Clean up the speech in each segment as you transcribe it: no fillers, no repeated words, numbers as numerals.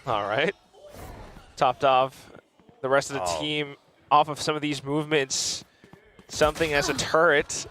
All right. Topped off the rest of the team off of some of these movements. Something as a turret.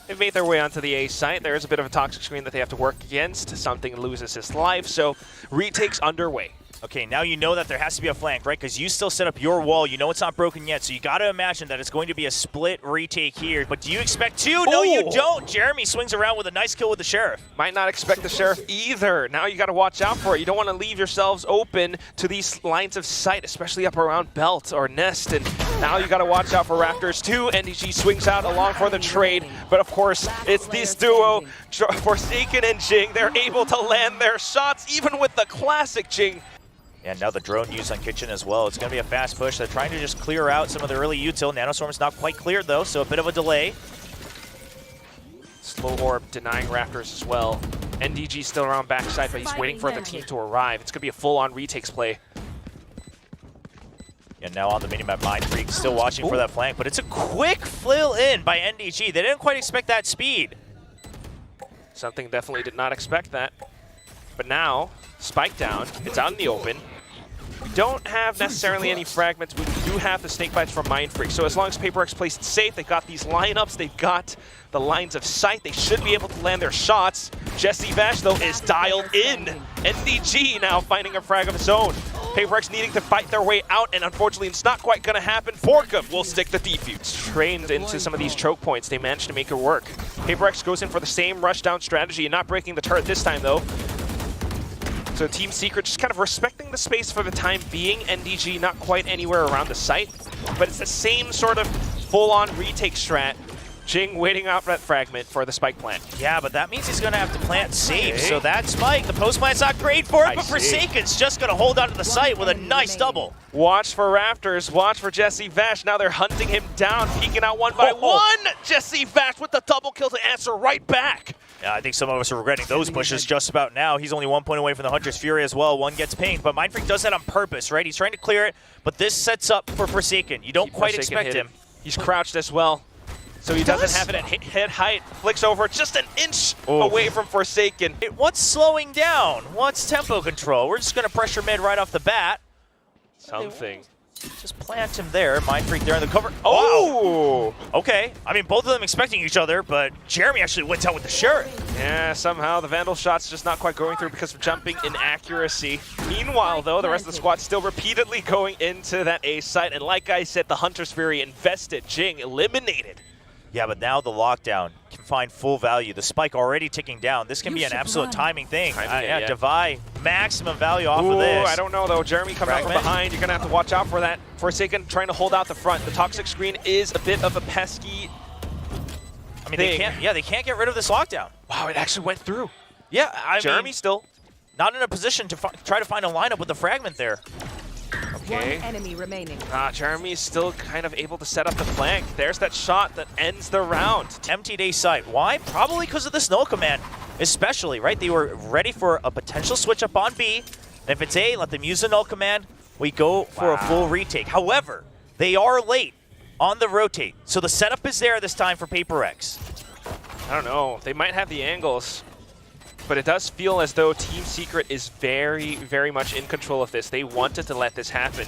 They've made their way onto the A site. There is a bit of a toxic screen that they have to work against. Something loses his life, so retake's underway. Okay, now you know that there has to be a flank, right? Because you still set up your wall. You know it's not broken yet, so you got to imagine that it's going to be a split retake here. But do you expect two? No, you don't. Jeremy swings around with a nice kill with the Sheriff. Might not expect the Sheriff either. Now you got to watch out for it. You don't want to leave yourselves open to these lines of sight, especially up around Belt or Nest. And now you got to watch out for Raptors too. NDG swings out along for the trade. But of course, it's this duo, Forsaken and Jing. They're able to land their shots, even with the classic Jing. And now the drone used on Kitchen as well. It's going to be a fast push. They're trying to just clear out some of the early util. Nanostorm's not quite cleared, though, so a bit of a delay. Slow Orb denying Raptors as well. NDG still around backside, but he's waiting for the team to arrive. It's going to be a full-on retakes play. And now on the minimap, Mindfreak still watching for that flank, but it's a quick flail in by NDG. They didn't quite expect that speed. Something definitely did not expect that. But now, Spike down. It's out in the open. We don't have necessarily any fragments, but we do have the snake bites from Mindfreak. So as long as PaperX plays it safe, they've got these lineups, they've got the lines of sight, they should be able to land their shots. Jesse Vash, though, is dialed in. NDG now finding a frag of his own. PaperX needing to fight their way out, and unfortunately it's not quite going to happen. Forkum will stick the defuse. Trained into some of these choke points, they managed to make it work. PaperX goes in for the same rush down strategy and not breaking the turret this time, though. So Team Secret just kind of respecting the space for the time being. NDG not quite anywhere around the site, but it's the same sort of full-on retake strat. Jing waiting out for that fragment for the spike plant. Yeah, but that means he's going to have to plant safe. So that spike, the post plant's not great for it, but Forsaken's just going to hold onto the site with a nice double. Watch for Raptors, watch for Jesse Vash. Now they're hunting him down, peeking out one by one. Jesse Vash with the double kill to answer right back. Yeah, I think some of us are regretting those pushes just about now. He's only 1 point away from the Hunter's Fury as well. One gets pinged, but Mindfreak does that on purpose, right? He's trying to clear it, but this sets up for Forsaken. You don't quite expect him. He's crouched as well, so he doesn't have it at head height. Flicks over just an inch away from Forsaken. What's slowing down? What's tempo control? We're just going to pressure mid right off the bat. Something. Just plant him there. Mindfreak there in the cover. Oh! Wow. Okay. I mean, both of them expecting each other, but Jeremy actually went out with the Sheriff. Yeah, somehow the Vandal shot's just not quite going through because of jumping inaccuracy. Meanwhile, though, the rest of the squad still repeatedly going into that A site. And like I said, the Hunter's Fury invested. Jing eliminated. Yeah, but now the lockdown can find full value. The spike already ticking down. This can be an absolute timing thing. Yeah, Divide maximum value off of this. I don't know, though. Jeremy coming out from behind. You're going to have to watch out for that. Forsaken trying to hold out the front. The toxic screen is a bit of a pesky they can't get rid of this lockdown. Wow, it actually went through. Yeah, Jeremy still not in a position to try to find a lineup with the fragment there. Okay. One enemy remaining. Jeremy's still kind of able to set up the flank. There's that shot that ends the round. Emptied A site. Why? Probably because of this null command, especially, right? They were ready for a potential switch up on B. And if it's A, let them use the null command. We go for a full retake. However, they are late on the rotate. So the setup is there this time for PaperX. I don't know. They might have the angles. But it does feel as though Team Secret is very, very much in control of this. They wanted to let this happen.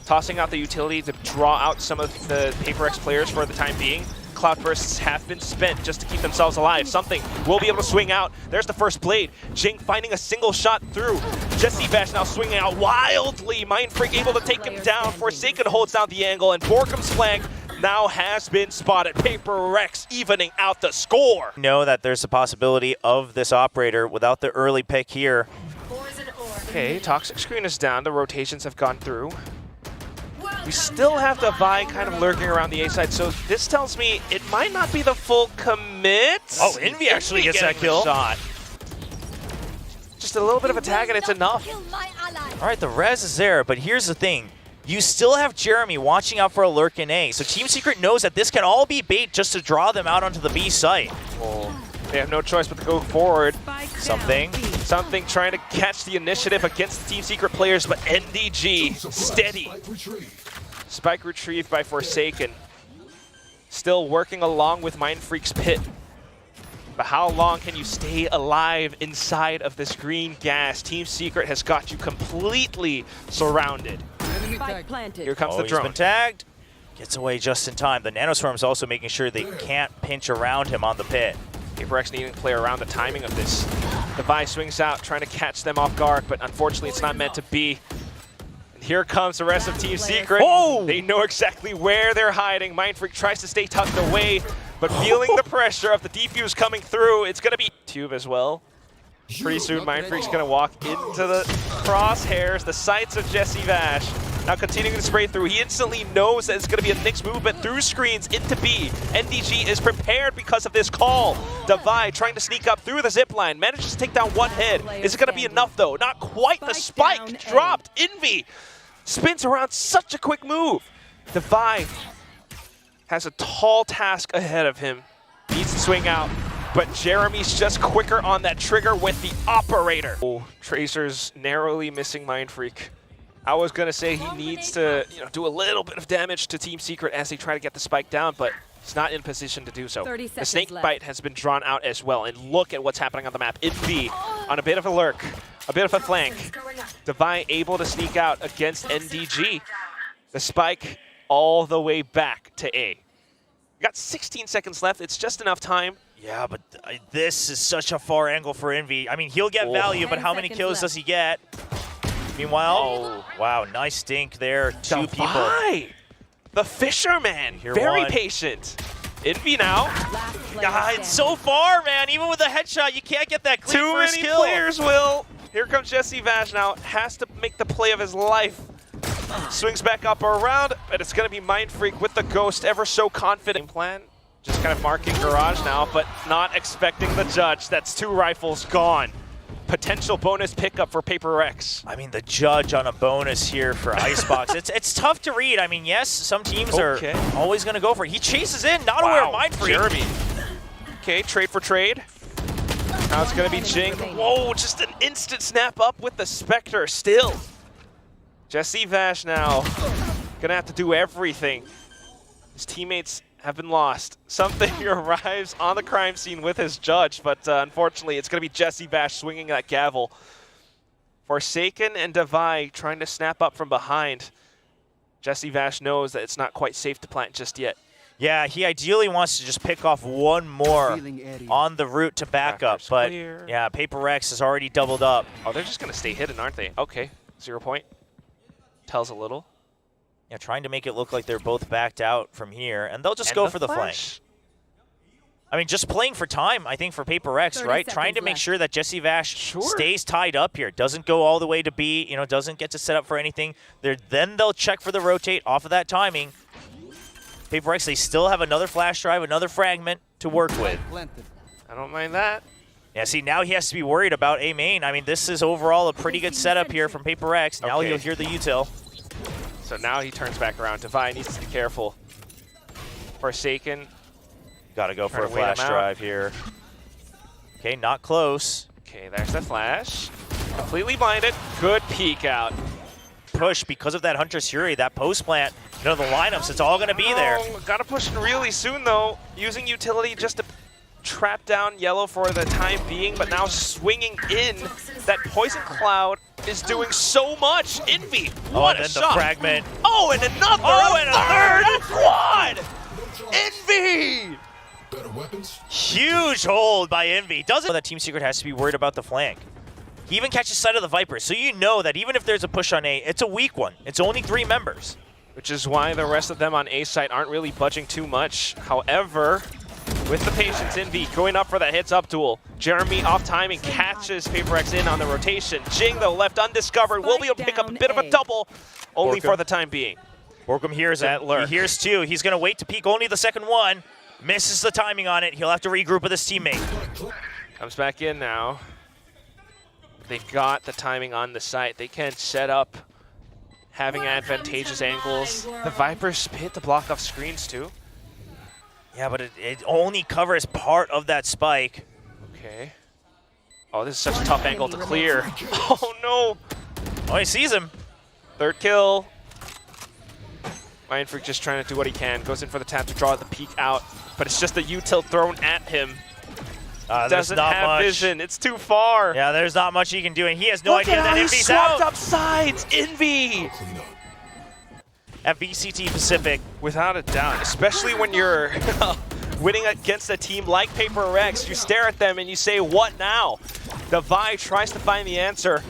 Tossing out the utility to draw out some of the PaperX players for the time being. Cloud Bursts have been spent just to keep themselves alive. Something will be able to swing out. There's the first blade. Jing finding a single shot through. Jesse Vash now swinging out wildly. Mindfreak able to take him down. Forsaken holds down the angle, and Borkum's flank now has been spotted. PaperX evening out the score. Know that there's a possibility of this operator without the early pick here. Okay, toxic screen is down. The rotations have gone through. We still have the Vi kind of lurking around the A side, so this tells me it might not be the full commit. Oh, Envy actually gets that kill. Shot. Just a little bit of a tag and it's enough. All right, the res is there, but here's the thing. You still have Jeremy watching out for a lurk in A, so Team Secret knows that this can all be bait just to draw them out onto the B site. Well, they have no choice but to go forward. Something trying to catch the initiative against the Team Secret players, but NDG steady. Spike retrieved by Forsaken. Still working along with Mindfreak's pit. But how long can you stay alive inside of this green gas? Team Secret has got you completely surrounded. Spike planted. Here comes the He's drone. been tagged. Gets away just in time. The Nanoswarm's also making sure they can't pinch around him on the pit. PaperX needing to play around the timing of this. Devi swings out, trying to catch them off guard, but unfortunately it's not meant to be. And here comes the rest of Team Secret. Oh! They know exactly where they're hiding. Mindfreak tries to stay tucked away, but feeling the pressure of the defuse coming through, it's going to be Tube as well. Pretty soon, Mindfreak's going to walk into the crosshairs, the sights of Jesse Vash. Now continuing to spray through, he instantly knows that it's going to be a Nyx movement through screens into B. NDG is prepared because of this call. Devi trying to sneak up through the zip line, manages to take down one head. Is it going to be enough though? Not quite. The spike dropped. Envy spins around, such a quick move. Devi has a tall task ahead of him. Needs to swing out, but Jeremy's just quicker on that trigger with the operator. Oh, Tracer's narrowly missing Mindfreak. I was going to say he needs to do a little bit of damage to Team Secret as they try to get the spike down, but he's not in position to do so. 30 The seconds snake left. bite has been drawn out as well, and look at what's happening on the map. Envy on a bit of a lurk, a bit of a flank. Devi able to sneak out against NDG. The spike all the way back to A. We got 16 seconds left. It's just enough time. Yeah, but this is such a far angle for Envy. I mean, he'll get value, but 10 how many seconds kills left. does he get? Meanwhile, wow, nice dink there. Two people. Devi, the fisherman, Here very one. patient. Envy now. Last player God, it's standing. so far, man. Even with a headshot, you can't get that clean Too first many kill. players will. Here comes Jesse Vash now. Has to make the play of his life. Swings back up around, but it's going to be Mindfreak with the Ghost, ever so confident. Plan, just kind of marking Garage now, but not expecting the judge. That's 2 rifles gone. Potential bonus pickup for PaperX. I mean, the judge on a bonus here for Icebox. it's tough to read. I mean, yes, some teams Okay. are always going to go for it. He chases in, not aware of Mindfreak. Jeremy. Okay, trade for trade. Now it's going to be Jing. Whoa, just an instant snap up with the Spectre still. Jesse Vash now going to have to do everything. His teammates have been lost. Something arrives on the crime scene with his judge, but unfortunately it's going to be Jesse Vash swinging that gavel. Forsaken and Devi trying to snap up from behind. Jesse Vash knows that it's not quite safe to plant just yet. Yeah, he ideally wants to just pick off one more on the route to back up, Backups but clear. yeah, PaperX is already doubled up. Oh, they're just going to stay hidden, aren't they? Okay, 0 point. Tells a little. Yeah, trying to make it look like they're both backed out from here, and they'll just go for the flank. flash. I mean, just playing for time, I think, for PaperX, 30 right? Trying to seconds make left. sure that Jesse Vash Sure. stays tied up here, doesn't go all the way to B, doesn't get to set up for anything. Then they'll check for the rotate off of that timing. PaperX, they still have another flash drive, another fragment to work with. I don't mind that. Yeah, see, now he has to be worried about A main. I mean, this is overall a pretty good setup here from PaperX. Now Okay. you'll hear the util. So now he turns back around. Devi needs to be careful. Forsaken. Got to go for Try a to wait him flash out. drive here. Okay, not close. Okay, there's the flash. Completely blinded. Good peek out. Push because of that Hunter's Fury, that post plant. The lineups, it's all going to be there. Oh, gotta push it really soon though. Using utility just to trap down Yellow for the time being, but now swinging in. That Poison Cloud is doing so much. Envy, what and a then shot. the fragment. Oh, and another. Oh, and a third quad. Envy. Huge hold by Envy. Doesn't know that Team Secret has to be worried about the flank. He even catches sight of the Viper, so you know that even if there's a push on A, it's a weak one. It's only 3 members. Which is why the rest of them on A site aren't really budging too much. However, with the patience, Envy going up for that heads-up duel. Jeremy off timing catches PaperX in on the rotation. Jing, though, left undiscovered, will be able to pick up a bit of a double, only for the time being. Borkum hears That it. lurk. He hears 2. He's going to wait to peek only the second one. Misses the timing on it. He'll have to regroup with his teammate. Comes back in now. They've got the timing on the site. They can set up having advantageous angles. The Vipers hit to block off screens too. Yeah, but it only covers part of that spike. Okay. Oh, this is such a tough angle to clear. Oh no! Oh, he sees him. Third kill. Mindfreak just trying to do what he can. Goes in for the tap to draw the peek out, but it's just the util thrown at him. There's Doesn't not have much. vision. It's too far. Yeah, there's not much he can do, and he has no Look idea at that how he Envy's swapped out. up sides. Envy. At VCT Pacific. Without a doubt, especially when you're winning against a team like Paper Rex, you stare at them and you say, what now? Devi tries to find the answer.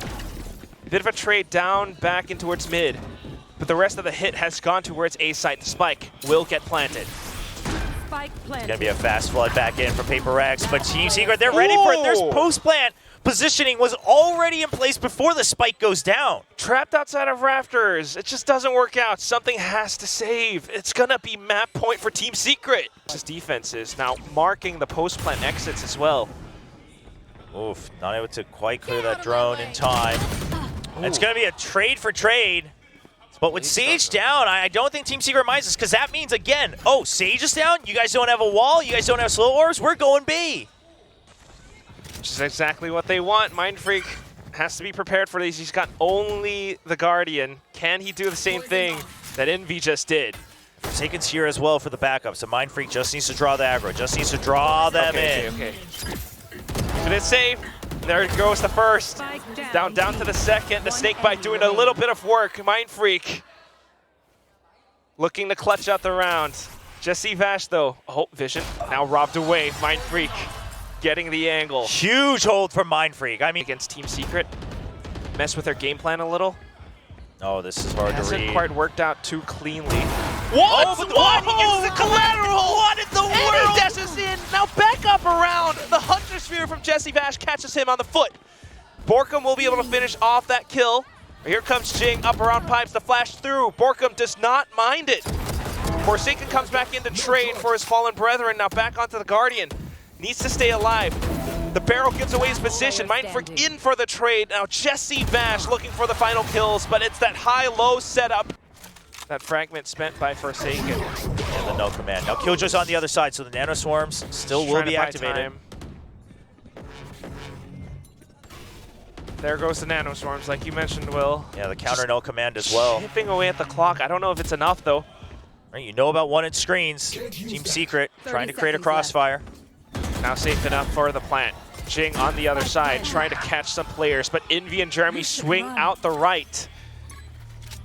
A bit of a trade down, back in towards mid. But the rest of the hit has gone towards A site. The spike will get planted. It's gonna be a fast flood back in from Paper Rex, but Team Secret, they're ready for it. There's post-plant. Positioning was already in place before the spike goes down. Trapped outside of rafters. It just doesn't work out. Something has to save. It's gonna be map point for Team Secret. Just defenses now marking the post-plant exits as well. Oof, not able to quite clear that drone in time. It's gonna be a trade for trade. But with Sage down, I don't think Team Secret minds this, because that means, again, oh, Sage is down? You guys don't have a wall? You guys don't have slow orbs? We're going B. Which is exactly what they want. Mind Freak has to be prepared for these. He's got only the Guardian. Can he do the same thing that Envy just did? Forsaken's here as well for the backup, so Mind Freak just needs to draw the aggro, just needs to draw them in. Okay. Keeping it safe. There goes the first. Down to the second. The Snakebite doing a little bit of work. Mind Freak looking to clutch out the round. Jesse Vash, though. Oh, vision. Now robbed away. Mind Freak getting the angle. Huge hold from Mind Freak. I mean, Against Team Secret. Mess with their game plan a little. oh, this is hard to Hasn't read. quite worked out too cleanly. What? Oh, but what? He gets the collateral! What in the And he world? dashes in. Now back up around. The Hunter Sphere from Jesse Vash catches him on the foot. Borkum will be able to finish off that kill. Here comes Jing up around pipes to flash through. Borkum does not mind it. Forsaken comes back into trade for his fallen brethren. Now back onto the Guardian. Needs to stay alive. The barrel gives away his position. Mind Freak in for the trade. Now Jesse Vash looking for the final kills, but it's that high-low setup. That fragment spent by Forsaken. And the no command. Now Killjoy's on the other side, so the Nano Swarms still Just will trying be to buy activated. time. There goes the Nano Swarms, like you mentioned, Will. Yeah, the counter no command as well. Chipping away at the clock. I don't know if it's enough, though. Right, you know about one-inch screens. Team Secret trying to create a crossfire. Now safe enough for the plant. Jing on the other side, trying to catch some players, but Envy and Jeremy swing out the right.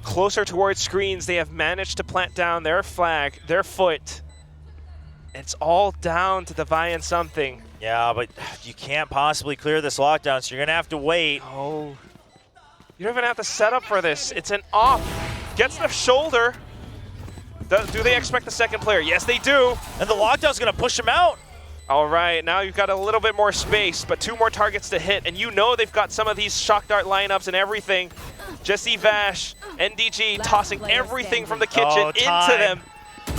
Closer towards screens, they have managed to plant down their flag, their foot. It's all down to Devi and something. Yeah, but you can't possibly clear this lockdown, so you're gonna have to wait. Oh. You don't even have to set up for this. It's an off. Gets the shoulder. Do they expect the second player? Yes, they do. And the lockdown's gonna push him out. All right, now you've got a little bit more space, but 2 more targets to hit, and you know they've got some of these shock dart lineups and everything. Jesse Vash, NDG tossing everything from the kitchen into them.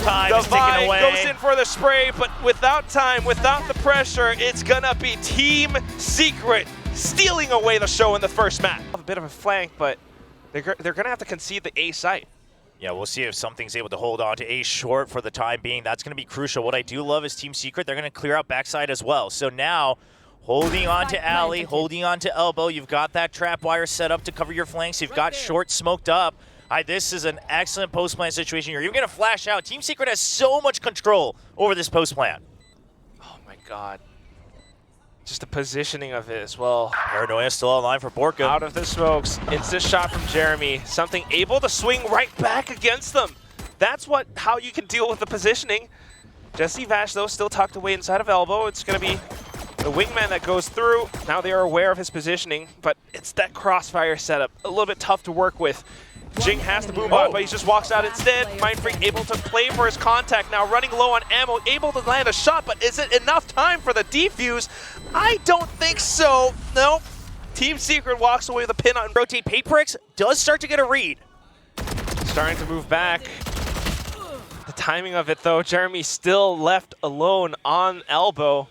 Time is ticking Devi away. goes in for the spray, but without time, without the pressure, it's gonna be Team Secret stealing away the show in the first map. A bit of a flank, but they're gonna have to concede the A site. Yeah, we'll see if something's able to hold on to A short for the time being. That's going to be crucial. What I do love is Team Secret. They're going to clear out backside as well. So now, holding on to alley, holding on to elbow. You've got that trap wire set up to cover your flanks. You've got short smoked up. This is an excellent post-plant situation. You're even going to flash out. Team Secret has so much control over this post-plant. Oh my God. Just the positioning of it as well. Paranoia still online for Borkum. Out of the smokes. It's this shot from Jeremy. Something able to swing right back against them. That's how you can deal with the positioning. Jesse Vash, though, still tucked away inside of elbow. It's going to be the wingman that goes through. Now they are aware of his positioning, but it's that crossfire setup. A little bit tough to work with. Jing has the boom bot, but he just walks out instead. Mind Freak able to play for his contact. Now running low on ammo, able to land a shot, but is it enough time for the defuse? I don't think so. Nope. Team Secret walks away with a pin on. Rotate. Paper Rex does start to get a read. Starting to move back. The timing of it, though, Jeremy still left alone on elbow.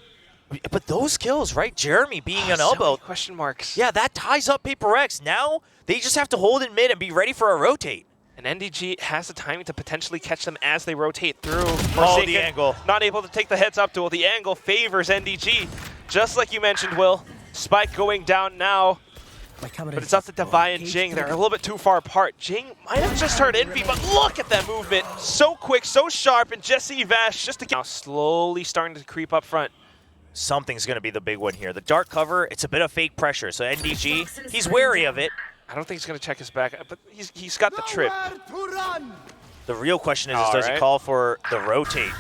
But those kills, right? Jeremy being on So elbow. many question marks. Yeah, that ties up Paper Rex. Now they just have to hold in mid and be ready for a rotate. And NDG has the timing to potentially catch them as they rotate through. Oh, Forsaken the angle. Not able to take the heads-up duel. The angle favors NDG. Just like you mentioned, Will. Spike going down now. But it's up to Devi and Jing. They're a little bit too far apart. Jing might have just heard Envy, but look at that movement. So quick, so sharp, and Jesse Vash just to get... Now slowly starting to creep up front. something's going to be the big one here. The dark cover, it's a bit of fake pressure. So NDG, he's wary of it. I don't think he's going to check his back, but he's got the trip. The real question is does he call for the rotate?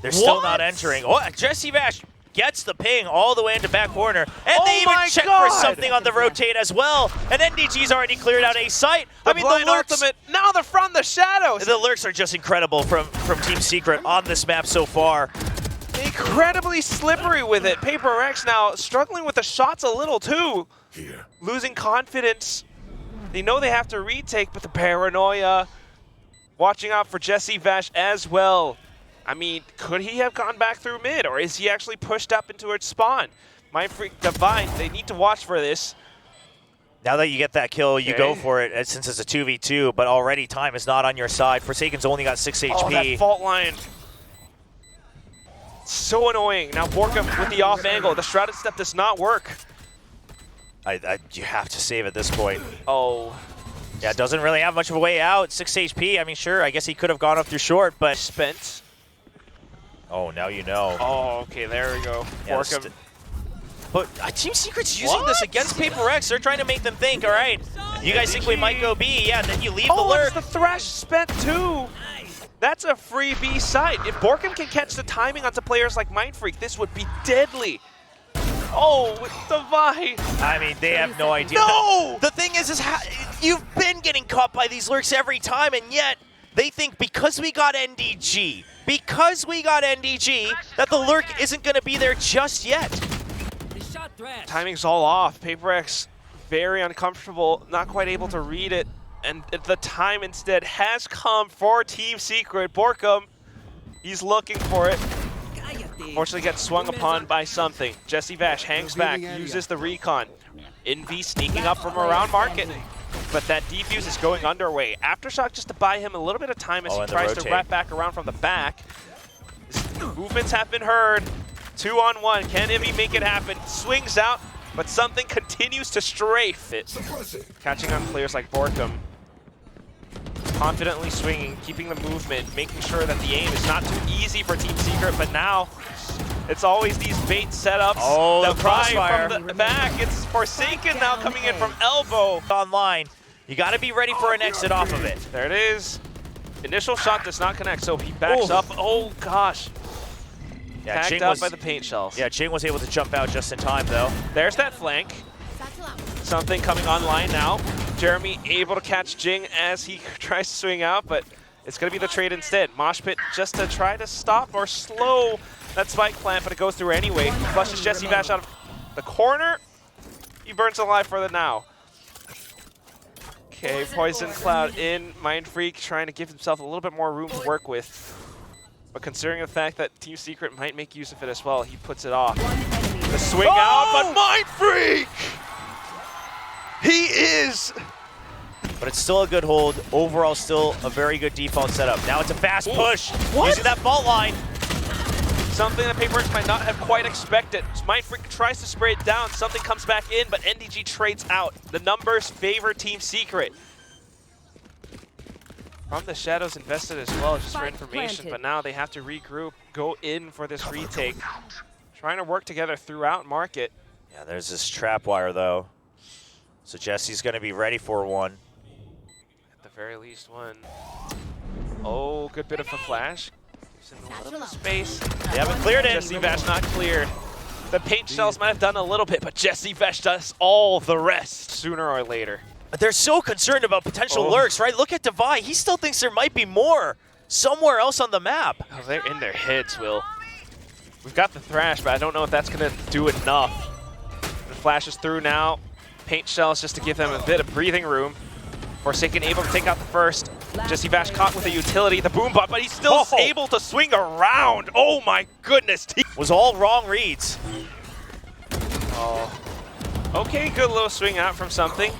They're still not entering. Oh, Jesse Vash gets the ping all the way into back corner. And they even check for something on the rotate as well. And NDG's already cleared out a site. I mean, the ultimate. Now they're from the shadows. The lurks are just incredible from Team Secret on this map so far. Incredibly slippery with it. Paper Rex now struggling with the shots a little too. Losing confidence. They know they have to retake, but the paranoia. Watching out for Jesse Vash as well. I mean, could he have gone back through mid, or is he actually pushed up into its spawn? Mindfreak Divine, they need to watch for this. Now that you get that kill, you go for it since it's a 2v2, but already time is not on your side. Forsaken's only got 6 HP. Oh, that fault line. So annoying. Now Borkum with the off angle. The Shrouded Step does not work. You have to save at this point. Oh. Yeah, doesn't really have much of a way out. 6 HP, I mean, sure, I guess he could have gone up through short, but... Spent. Oh, now you know. Oh, okay, there we go. Yeah, but Team Secret's using this against Paper X. They're trying to make them think, all right, you guys think we might go B? Yeah, then you leave the lurk. Oh, the Thrash spent too. That's a free B site. If Borkum can catch the timing onto players like Mindfreak, this would be deadly. Oh, with Divine. I mean, they have no idea. No! The thing is you've been getting caught by these lurks every time, and yet they think because we got NDG, that the lurk isn't going to be there just yet. Timing's all off. Paper X very uncomfortable, not quite able to read it, and the time instead has come for Team Secret. Borkum, he's looking for it. Unfortunately gets swung upon by something. Jesse Vash hangs back, uses the recon. Envy sneaking up from around market, but that defuse is going underway. Aftershock just to buy him a little bit of time as he tries to wrap back around from the back. Movements have been heard. 2-on-1, can Envy make it happen? Swings out, but something continues to strafe it. Catching on players like Borkum. Confidently swinging, keeping the movement, making sure that the aim is not too easy for Team Secret, but now it's always these bait setups. Oh, the crossfire. From the back, it's Forsaken now coming in from elbow. Online, you got to be ready for an exit off of it. There it is. Initial shot does not connect, so he backs up. Oh gosh. Yeah, Tagged up by the paint shells. Yeah, Jing was able to jump out just in time though. There's that flank. Something coming online now. Jeremy able to catch Jing as he tries to swing out, but it's going to be the trade instead. Mosh Pit just to try to stop or slow that spike plant, but it goes through anyway. Flushes Jesse Vash out of the corner. He burns alive for the now. Okay, Poison Cloud in. Mindfreak trying to give himself a little bit more room to work with. But considering the fact that Team Secret might make use of it as well, he puts it off. The swing out, but Mindfreak! He is! But it's still a good hold. Overall, still a very good default setup. Now it's a fast push. Using that fault line. Something that Paper X might not have quite expected. Mindfreak tries to spray it down. Something comes back in, but NDG trades out. The numbers favor Team Secret. From the Shadows invested as well, just for information, but now they have to regroup, go in for this retake. Trying to work together throughout market. Yeah, there's this trap wire though. So Jesse's going to be ready for one. At the very least one. Oh, good bit of a flash. Gives him a little bit of space. They haven't cleared it. Jesse Vash not cleared. The paint shells might have done a little bit, but Jesse Vash does all the rest sooner or later. But they're so concerned about potential lurks, right? Look at Divine. He still thinks there might be more somewhere else on the map. Oh, they're in their heads, Will. We've got the Thrash, but I don't know if that's going to do enough. The flashes through now. Paint shells just to give them a bit of breathing room. Forsaken able to take out the first. Jesse Vash caught with a utility, the boom bot, but he's still able to swing around. Oh my goodness. Was all wrong reads. Oh. Okay, good little swing out from something.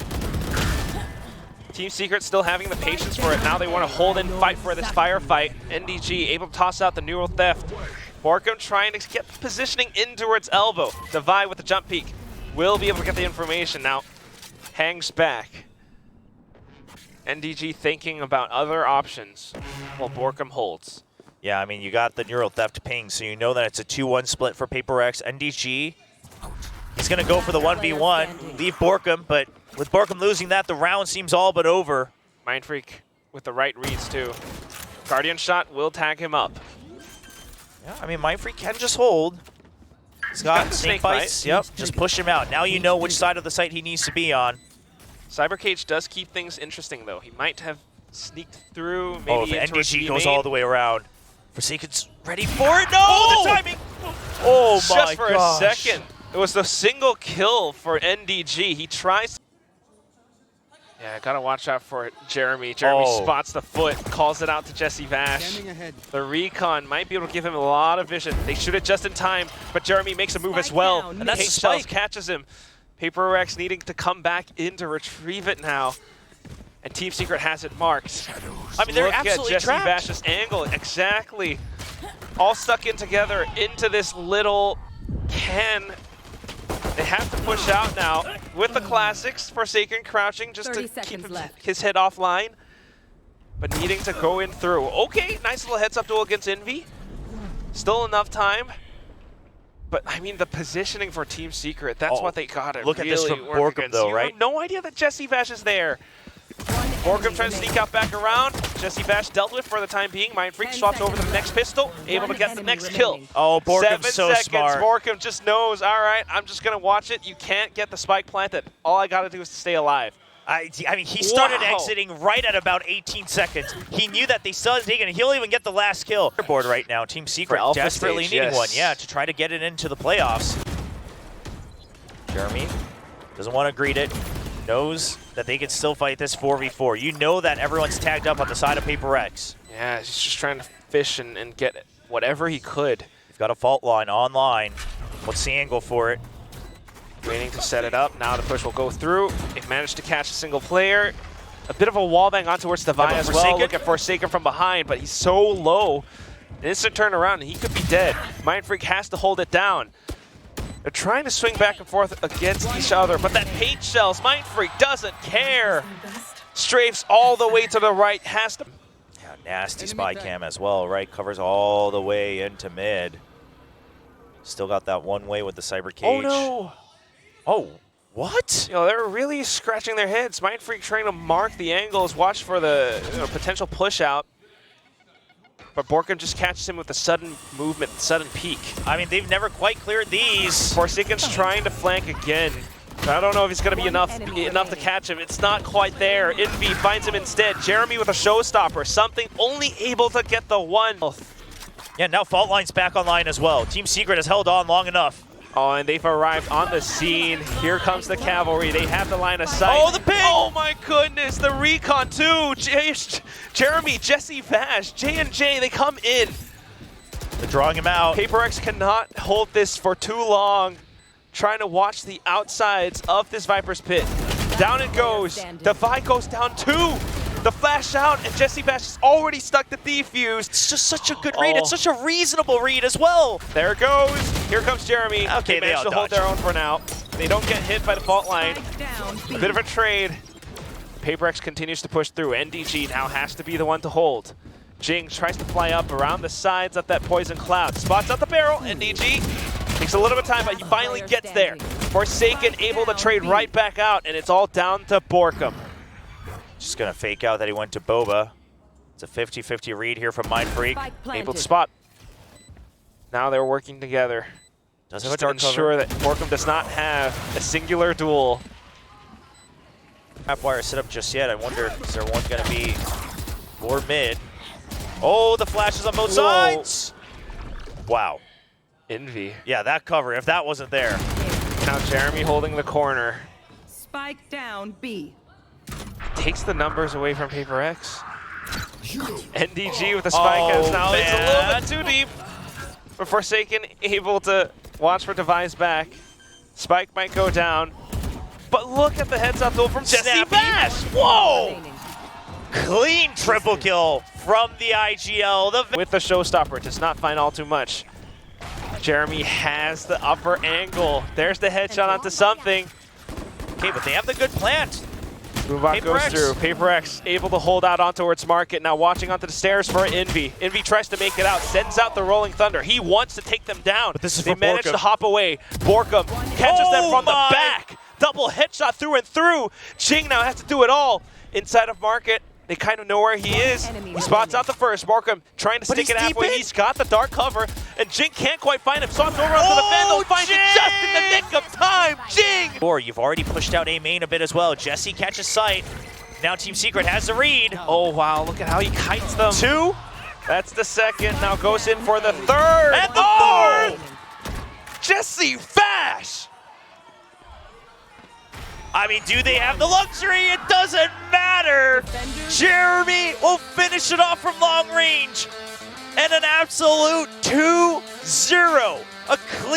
Team Secret still having the patience for it. Now they want to hold and fight for this firefight. NDG able to toss out the neural theft. Borkum trying to get positioning in towards elbow. Divide with the jump peek. Will be able to get the information now. Hangs back. NDG thinking about other options while Borkum holds. Yeah, I mean, you got the neural theft ping, so you know that it's a 2-1 split for Paper X. NDG, he's going to go for the 1v1, leave Borkum, but with Borkum losing that, the round seems all but over. Mind Freak with the right reads, too. Guardian shot will tag him up. Yeah, I mean, Mind Freak can just hold. He's got snake bites. Yep, just push him out. Now you know which side of the site he needs to be on. Cybercage does keep things interesting, though. He might have sneaked through, maybe if into NDG goes main. all the way around. Forsaken's ready for it. No, the timing. Oh my Just for gosh. a second. It was the single kill for NDG. He tries. Yeah, gotta watch out for it. Jeremy spots the foot, calls it out to Jesse Vash. The recon might be able to give him a lot of vision. They shoot it just in time, but Jeremy makes a move as well. And that's Kate the Shells spike. catches him. Paper Rex needing to come back in to retrieve it now. And Team Secret has it marked. I mean, they're Look absolutely at Jesse trapped. Vash's angle. Exactly. All stuck in together into this little can. They have to push out now with the classics. Forsaken crouching just to keep his head offline. But needing to go in through. Okay, nice little heads up duel against Envy. Still enough time. But I mean, the positioning for Team Secret, that's what they gotta look really at this from work Borkum, against. though, You right? have no idea that Jesse Vash is there. Borkum trying to sneak out back around. Jesse Vash dealt with for the time being. Mind Freak swaps over to the next pistol, able to get the next kill. Oh, Borkum's 7 so seconds. smart. Borkum just knows, all right, I'm just going to watch it. You can't get the spike planted. All I got to do is to stay alive. I mean, he started Wow. exiting right at about 18 seconds. He knew that they still had taken it. He'll even get the last kill. Board right now, Team Secret Alpha desperately stage, needing yes. one, yeah, to try to get it into the playoffs. Jeremy doesn't want to greet it. Knows that they can still fight this 4v4. You know that everyone's tagged up on the side of Paper X. Yeah, he's just trying to fish and get whatever he could. He's got a fault line online. What's the angle for it? Waiting to set it up. Now the push will go through. They've managed to catch a single player. A bit of a wallbang on towards the Vi as well. Look at Forsaken from behind, but he's so low. An instant turnaround, and he could be dead. Mind Freak has to hold it down. They're trying to swing back and forth against each other, but that Page Shells, Mind Freak doesn't care. Strafes all the way to the right, has to. Yeah, nasty spy cam as well, right? Covers all the way into mid. Still got that one way with the cyber cage. Oh no! Oh, what? You know, they're really scratching their heads. Mind Freak trying to mark the angles, watch for the potential push out. But Borkum just catches him with a sudden movement, sudden peek. I mean, they've never quite cleared these. Forsaken's trying to flank again. I don't know if he's going to be enough to catch him. It's not quite there. Envy finds him instead. Jeremy with a showstopper, something only able to get the one. Yeah, now Fault Line's back online as well. Team Secret has held on long enough. Oh, and they've arrived on the scene. Here comes the cavalry. They have the line of sight. Oh, the ping! Oh my goodness, the recon too. Jeremy, Jesse Vash, J&J, they come in. They're drawing him out. Paper X cannot hold this for too long. Trying to watch the outsides of this Viper's Pit. Down it goes. Devi goes down too. The flash out, and Jesse Vash is already stuck to defuse. It's just such a good read. It's such a reasonable read as well. There it goes. Here comes Jeremy. Okay, they managed to hold their own for now. They don't get hit by the fault line. A bit of a trade. Paper X continues to push through. NDG now has to be the one to hold. Jing tries to fly up around the sides of that poison cloud. Spots out the barrel. NDG takes a little bit of time, but he finally gets there. Forsaken able to trade right back out, and it's all down to Borkum. Just going to fake out that he went to Boba. It's a 50-50 read here from Mind Freak. Able to spot. Now they're working together. Doesn't Just to ensure that Borkum does not have a singular duel. Trapwire set up just yet. I wonder, is there one going to be more mid? Oh, the flashes on both sides. Wow. Envy. Yeah, that cover, if that wasn't there. Now Jeremy holding the corner. Spike down B. Takes the numbers away from Paper X. NDG with the spike Oh, as now it's a little man. bit too deep. But Forsaken able to watch for Devi's back. Spike might go down. But look at the heads up duel from Jesse Snappy. Vash. Whoa! Clean triple kill from the IGL. With the showstopper, it does not find all too much. Jeremy has the upper angle. There's the headshot onto something. Okay, but they have the good plant. Move-on Paper goes X. through. Paper X able to hold out on towards Market. Now watching onto the stairs for Envy. Envy tries to make it out, sends out the Rolling Thunder. He wants to take them down. But this is they for manage Borkum. to hop away. Borkum catches them from my. the back. Double headshot through and through. Jing now has to do it all. Inside of Market, they kind of know where he is. He spots out the first. Borkum trying to But stick he's it halfway. deep in. He's got the dark cover, and Jing can't quite find him. Swaps over onto the Vandal, finds it just in the nick of time. Jing! Or you've already pushed out A main a bit as well. Jesse catches sight. Now Team Secret has the read. Oh wow, look at how he kites them. 2. That's the second. Now goes in for the third. And the fourth! Jesse Vash! I mean, do they have the luxury? It doesn't matter. Jeremy will finish it off from long range. And an absolute 2-0. A clean